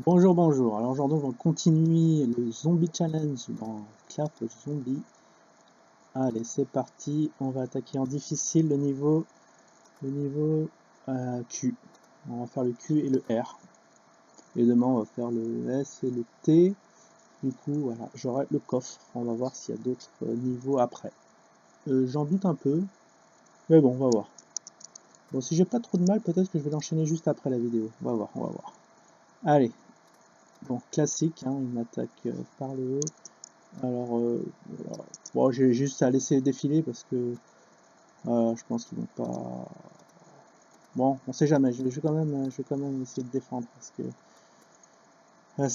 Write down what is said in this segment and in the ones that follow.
Bonjour, bonjour. Alors aujourd'hui, on va continuer le Zombie Challenge dans Clash of Zombie. Allez, c'est parti. On va attaquer en difficile le niveau Q. On va faire le Q et le R. Et demain, on va faire le S et le T. Du coup, voilà, j'aurai le coffre. On va voir s'il y a d'autres niveaux après. J'en doute un peu, mais bon, on va voir. Bon, si j'ai pas trop de mal, peut-être que je vais l'enchaîner juste après la vidéo. On va voir, on va voir. Allez. Bon, classique, hein, il m'attaque par le haut. Alors, voilà. Bon, j'ai juste à laisser défiler parce que je pense qu'ils vont pas. Bon, on sait jamais. Je vais quand même essayer de défendre parce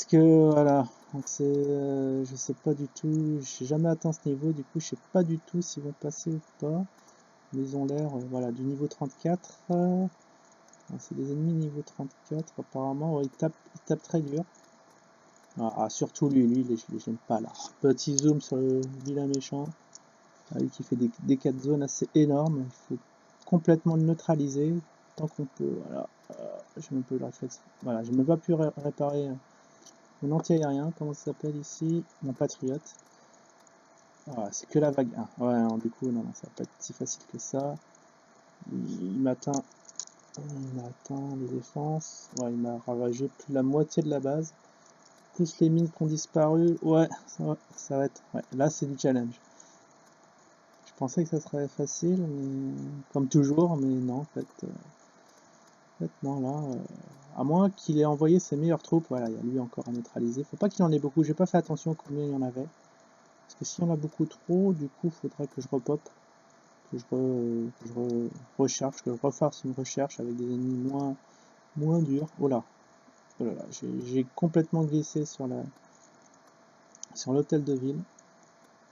que voilà. Donc je sais pas du tout. J'ai jamais atteint ce niveau. Du coup, je sais pas du tout s'ils vont passer ou pas. Mais ils ont l'air, voilà, du niveau 34. C'est des ennemis niveau 34. Apparemment, ouais, ils tapent très dur. Surtout lui, j'aime pas là. Petit zoom sur le vilain méchant. Lui qui fait des dégâts de zone assez énormes. Il faut complètement le neutraliser tant qu'on peut. Voilà. J'ai même pas eu le réflexe. Voilà, j'ai même pas pu réparer mon anti-aérien. Comment ça s'appelle ici? Mon patriote. Voilà, c'est que la vague 1. Ouais, non, du coup, non, ça va pas être si facile que ça. Il m'atteint. Il m'atteint les défenses. Ouais, il m'a ravagé plus de la moitié de la base. Plus les mines qui ont disparu. Ouais, ça va être. Ouais, là, c'est du challenge. Je pensais que ça serait facile, mais comme toujours, mais non, en fait non, là, à moins qu'il ait envoyé ses meilleures troupes, voilà, il y a lui encore à neutraliser. Faut pas qu'il en ait beaucoup, j'ai pas fait attention combien il y en avait. Parce que s'il y en a beaucoup trop, du coup, faudrait que je repop, recharge, que je refasse une recherche avec des ennemis moins durs. Oh là là, j'ai complètement glissé sur l'hôtel de ville.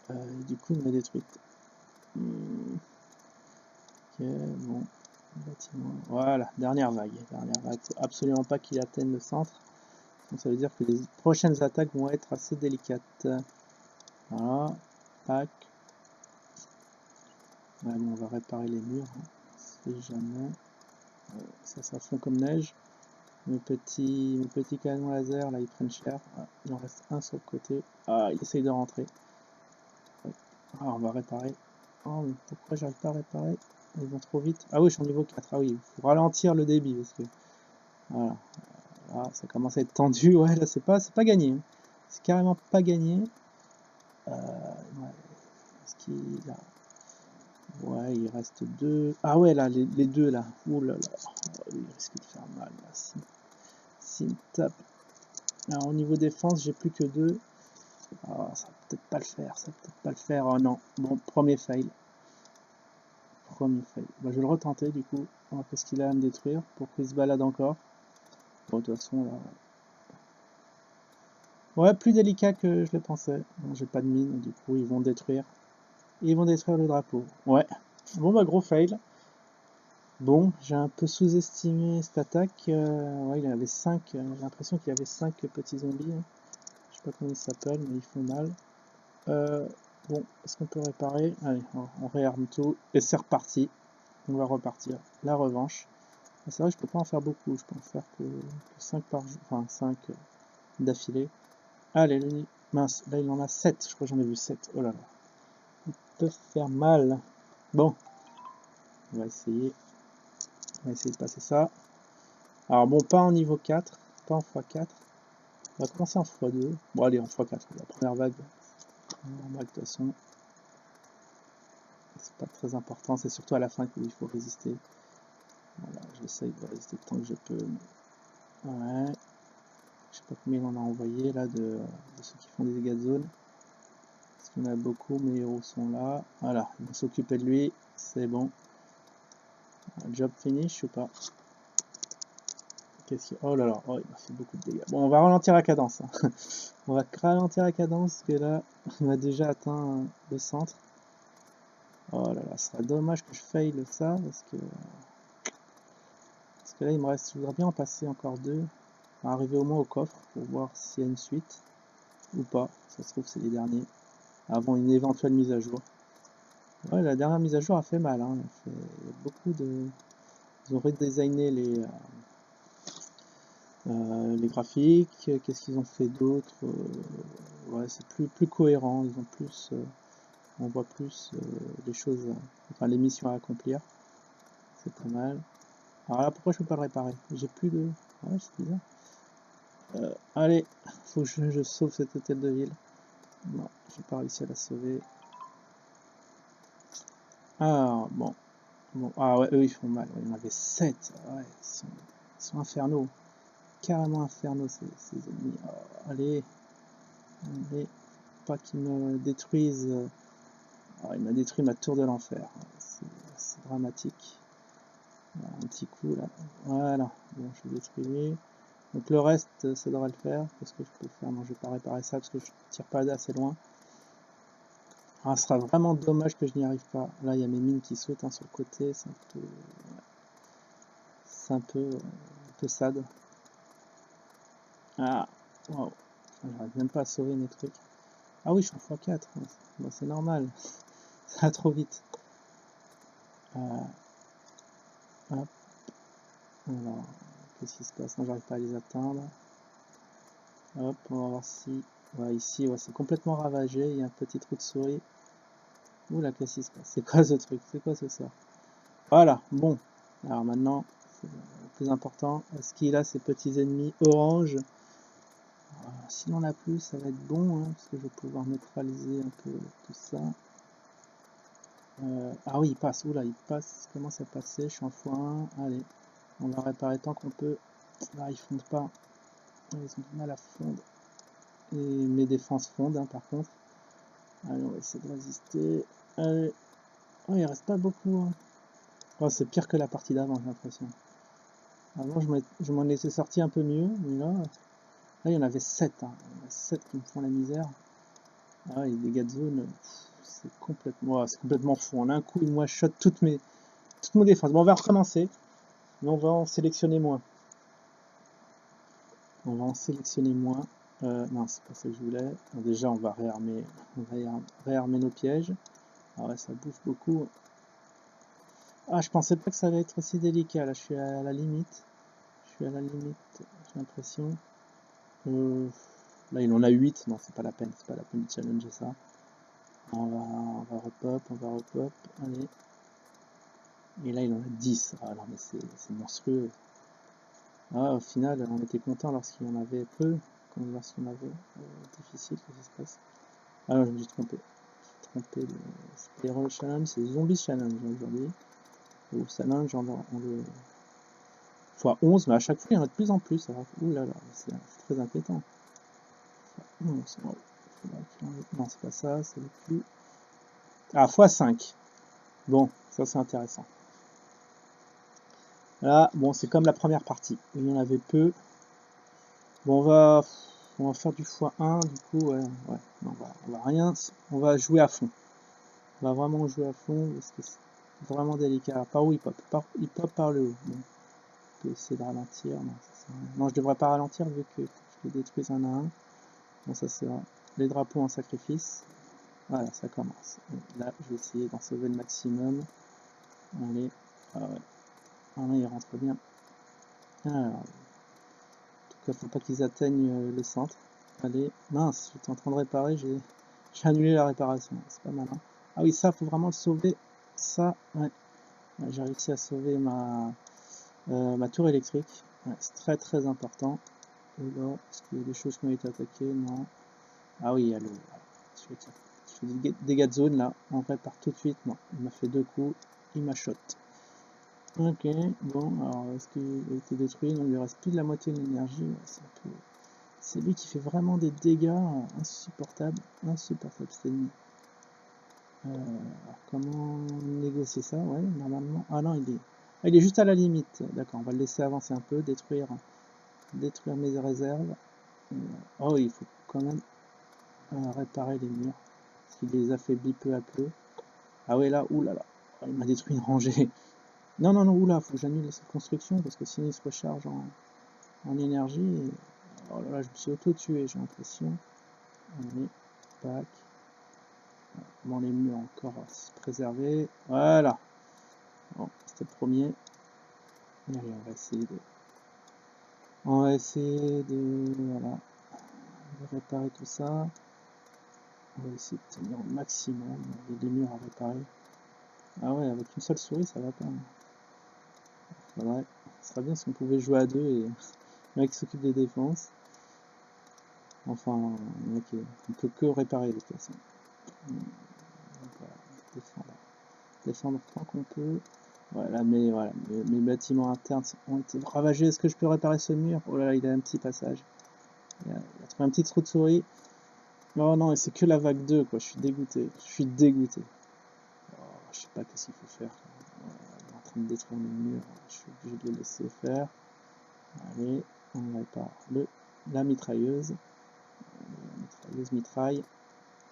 Et du coup, il m'a détruite. Ok, bon. Bâtiment. Voilà, dernière vague. Faut absolument pas qu'il atteigne le centre. Donc ça veut dire que les prochaines attaques vont être assez délicates. Voilà, tac. Ouais, bon, on va réparer les murs. Si jamais. Ça fond comme neige. Mes petits canons laser, là, ils prennent cher. Il en reste un sur le côté. Il essaye de rentrer. On va réparer. Oh, mais pourquoi j'arrive pas à réparer? Ils vont trop vite. Ah oui, je suis en niveau 4. Ah oui, il faut ralentir le débit parce que. Voilà. Ça commence à être tendu. Ouais, là, c'est pas gagné. Hein. C'est carrément pas gagné. Ouais. Est-ce qu'il a... Ouais, il reste deux. Ah ouais, là, les deux là. Ouh là là. Il risque de faire mal là. S'il me tape. Alors, au niveau défense, j'ai plus que deux. Ça va peut-être pas le faire. Ça va peut-être pas le faire. Oh non. Bon, premier fail. Bah, je vais le retenter du coup. Parce qu'il a à me détruire pour qu'il se balade encore. Bon, de toute façon, là. Ouais, plus délicat que je le pensais. Bon, j'ai pas de mine, du coup, ils vont détruire. Ils vont détruire le drapeau. Ouais. Bon, bah, gros fail. Bon, j'ai un peu sous-estimé cette attaque. Ouais, il y avait 5. J'ai l'impression qu'il y avait 5 petits zombies. Hein. Je sais pas comment ils s'appellent, mais ils font mal. Bon, est-ce qu'on peut réparer? Allez, on réarme tout. Et c'est reparti. On va repartir. La revanche. C'est vrai que je peux pas en faire beaucoup. Je peux en faire que 5 par jour. Enfin, 5 d'affilée. Allez, lui. Mince, là il en a 7. Je crois que j'en ai vu 7. Oh là là. Ils peuvent faire mal. Bon, on va essayer. On va essayer de passer ça. Alors bon, pas en niveau 4, pas en x4. On va commencer en x2. Bon, allez, en x4. La première vague. De toute façon, c'est pas très important. C'est surtout à la fin qu'il faut résister. Voilà, j'essaye de résister tant que je peux. Ouais. Je sais pas combien il en a envoyé là de ceux qui font des dégâts de zone. Parce qu'il y en a beaucoup, mes héros sont là. Voilà, ils vont s'occuper de lui. C'est bon. Job finish ou pas? Oh là là, oh, il m'a fait beaucoup de dégâts. Bon, on va ralentir la cadence. Hein. On va ralentir la cadence, parce que là, on a déjà atteint le centre. Oh là là, ce serait dommage que je faille ça, parce que là, il me reste, je voudrais bien en passer encore deux. Arriver au moins au coffre, pour voir s'il y a une suite, ou pas. Ça se trouve, c'est les derniers, avant une éventuelle mise à jour. Ouais, la dernière mise à jour a fait mal. Hein. Il y a beaucoup de... Ils ont redesigné Les graphiques, qu'est-ce qu'ils ont fait d'autre? Ouais, c'est plus cohérent, ils ont plus, on voit plus les choses, enfin les missions à accomplir, c'est pas mal. Alors là, pourquoi je peux pas le réparer? J'ai plus de... Ouais, c'est bizarre. Allez, faut que je sauve cet hôtel de ville. Non, j'ai pas réussi à la sauver. Ah, bon. Bon, ah ouais, eux ils font mal. Ouais, il y en avait 7. Ouais, ils sont infernaux. Carrément infernaux ces ennemis. Oh, allez, allez, pas qu'ils me détruisent. Ah, il m'a détruit ma tour de l'enfer. C'est dramatique. Voilà, un petit coup là. Voilà, bon, je l'ai détruit. Donc le reste, ça devrait le faire. Qu'est-ce que je peux faire? Non, je vais pas réparer ça parce que je tire pas assez loin. Ah, ce sera vraiment dommage que je n'y arrive pas. Là, il y a mes mines qui sautent hein, sur le côté. C'est un peu sad. Ah, wow. J'arrive même pas à sauver mes trucs. Ah oui, je suis en x4. Bon, c'est normal. Ça va trop vite. Hop. Alors, qu'est-ce qui se passe? Non, j'arrive pas à les atteindre. Hop, on va voir si... Ouais, ici, ouais, c'est complètement ravagé. Il y a un petit trou de souris. Oula, qu'est-ce qui se passe? C'est quoi ce truc? C'est quoi ce sort? Voilà, bon. Alors maintenant, c'est le plus important. Est-ce qu'il a ces petits ennemis orange? S'il en a plus, ça va être bon, hein, parce que je vais pouvoir neutraliser un peu tout ça. Ah oui, il passe. Oula, il passe. Il commence à passer. Je suis en x1. Allez, on va réparer tant qu'on peut. Là, ils fondent pas. Ils ont du mal à fondre. Et mes défenses fondent, hein, par contre. Allez, on va essayer de résister. Allez. Oh, il reste pas beaucoup. Hein. Oh, c'est pire que la partie d'avant, j'ai l'impression. Avant, je m'en étais sorti un peu mieux, mais là, il y en avait 7. Hein. Il y en a 7 qui me font la misère. Ah, les dégâts de zone, c'est complètement fou. En un coup, il one-shot toutes mes défenses. Bon, on va recommencer, mais on va en sélectionner moins. Non, c'est pas ça que je voulais. Bon, déjà, on va réarmer nos pièges. Ah ouais, ça bouffe beaucoup. Ah, je pensais pas que ça allait être aussi délicat. Là, je suis à la limite. J'ai l'impression. Là, il en a 8. Non, c'est pas la peine. C'est pas la peine de challenger ça. On va repop. Allez. Et là, il en a 10. Ah non, mais c'est monstrueux. Ah, au final, on était content lorsqu'il y en avait peu, comme lorsqu'il y en avait difficile, qu'est-ce qui se passe? Ah non, je me suis trompé. C'était Hero Challenge, c'est Zombie Challenge aujourd'hui. Au challenge, on le x11, mais à chaque fois, il y en a de plus en plus. Alors, ouh là là, c'est très inquiétant. Non, c'est pas ça, c'est le plus. Ah, x5. Bon, ça c'est intéressant. Là, bon, c'est comme la première partie. Il y en avait peu. Bon, on va faire du x1, du coup, ouais, non, on va jouer à fond. On va vraiment jouer à fond, parce que c'est vraiment délicat. Par où il pop? Il pop par le haut. Bon, on peut essayer de ralentir, non, je devrais pas ralentir, vu que je les détruise un à un. Bon, ça c'est vrai. Les drapeaux en sacrifice. Voilà, ça commence. Et là, je vais essayer d'en sauver le maximum. Allez, ah ouais. Ah non, il rentre bien. Alors, faut pas qu'ils atteignent le centre. Allez, mince, j'étais en train de réparer, j'ai annulé la réparation, c'est pas mal. Hein. Ah oui, ça, faut vraiment le sauver. Ça, ouais. Ouais, j'ai réussi à sauver ma tour électrique. Ouais, c'est très très important. Et là, est-ce qu'il y a des choses qui ont été attaquées? Non. Ah oui, il y a je fais des dégâts de zone là. On répare tout de suite. Non, il m'a fait 2 coups. Il m'a shot. Ok, bon, alors est-ce qu'il a été détruit? Non, il lui reste plus de la moitié de l'énergie. Ouais, c'est lui qui fait vraiment des dégâts insupportables. Insupportables, c'est ennemi. Alors, comment négocier ça? Ouais, normalement. Ah non, il est juste à la limite. D'accord, on va le laisser avancer un peu, détruire mes réserves. Oh, il faut quand même réparer les murs. Parce qu'il les affaiblit peu à peu. Ah ouais, là, oulala. Oh, il m'a détruit une rangée. Non, non, non, oula, faut que j'annule cette construction parce que sinon il se recharge en énergie. Et... oh là là, je me suis auto-tué, j'ai l'impression. Allez, tac. Bon, les murs encore à se préserver. Voilà. Bon, c'était le premier. Allez, on va essayer de On va essayer voilà, de réparer tout ça. On va essayer de tenir au maximum. Il y a des murs à réparer. Ah ouais, avec une seule souris, ça va pas. Faudrait, ce serait bien si on pouvait jouer à deux et le mec s'occupe des défenses. Enfin, ok, on peut que réparer de toute façon. Donc, voilà, défendre tant qu'on peut. Voilà, mes bâtiments internes ont été ravagés. Est-ce que je peux réparer ce mur? Oh là là, il a un petit passage. Il a trouvé un petit trou de souris. Oh non, et c'est que la vague 2, quoi. Je suis dégoûté. Je suis dégoûté. Oh, je sais pas qu'est-ce qu'il faut faire. Il est en train de détruire mes murs. Je suis obligé de le laisser faire. Allez, on répare la mitrailleuse. La mitrailleuse mitraille.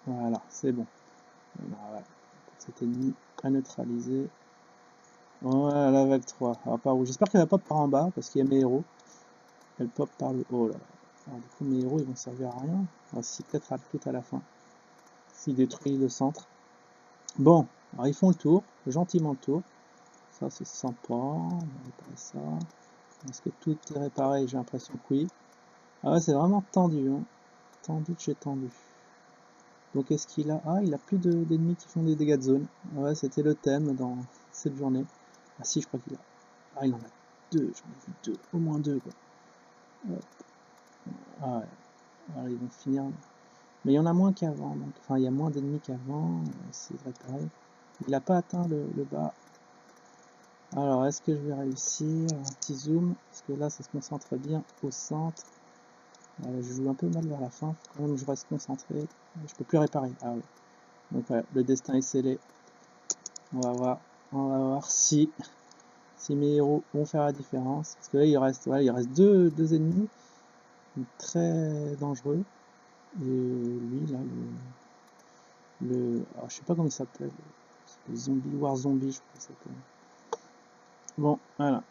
Voilà, c'est bon. Voilà. Cet ennemi à neutraliser. Voilà, la vague 3. Alors, par où? J'espère qu'elle va pop par en bas, parce qu'il y a mes héros. Elle pop par le haut, là. Alors, du coup, mes héros, ils vont servir à rien. Ah, si, peut-être tout à la fin. S'ils détruisent le centre. Bon, alors ils font le tour, gentiment le tour. Ça, c'est sympa. On va réparer ça. Est-ce que tout est réparé? J'ai l'impression que oui. Ah ouais, c'est vraiment tendu, hein. Tendu de chez tendu. Donc, est-ce qu'il a... Ah, il a plus d'ennemis qui font des dégâts de zone. Ouais, c'était le thème dans cette journée. Ah si, je crois qu'il a... Ah, il en a deux. J'en ai vu deux. Au moins deux, quoi. Hop. Ah ouais. Alors, ils vont finir... Mais il y en a moins qu'avant. Donc... Enfin, il y a moins d'ennemis qu'avant. On va essayer de réparer. Il n'a pas atteint le bas. Alors, est-ce que je vais réussir? Un petit zoom. Parce que là, ça se concentre bien au centre. Je joue un peu mal vers la fin. Faut quand même que je reste concentré. Je peux plus réparer. Ah oui. Donc voilà, le destin est scellé. On va voir si mes héros vont faire la différence. Parce que là, il reste deux ennemis très dangereux. Et lui, là, alors, je sais pas comment il s'appelle. Zombie, War Zombie, je crois que ça s'appelle. Bon, voilà.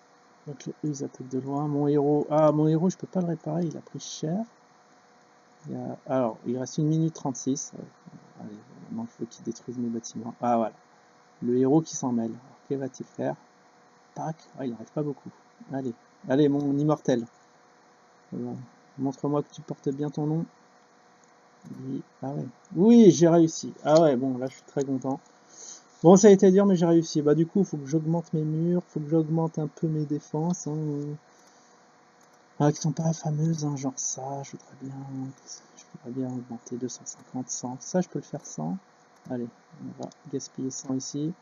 Donc eux, ils attaquent de loin. Mon héros, je peux pas le réparer, il a pris cher. Alors, il reste 1 minute 36. Allez, maintenant il faut qu'il détruise mes bâtiments. Ah voilà. Le héros qui s'en mêle. Alors, que va-t-il faire? Tac. Ah, il n'arrive pas beaucoup. Allez, mon immortel. Montre-moi que tu portes bien ton nom. Ah ouais. Oui, j'ai réussi. Ah ouais, bon, là je suis très content. Bon, ça a été dur, mais j'ai réussi. Bah, du coup, il faut que j'augmente mes murs, il faut que j'augmente un peu mes défenses. Hein. Qui sont pas fameuses, hein, genre ça, je voudrais bien augmenter 250, 100. Ça, je peux le faire sans. Allez, on va gaspiller 100 ici.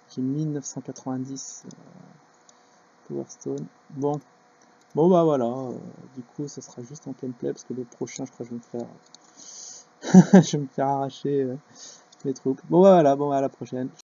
Qui est 1990 Power Stone. Bon, bah voilà. Du coup, ça sera juste en gameplay parce que le prochain, je crois que je vais me faire, je vais me faire arracher les troupes. Bon, bah voilà. Bon, à la prochaine.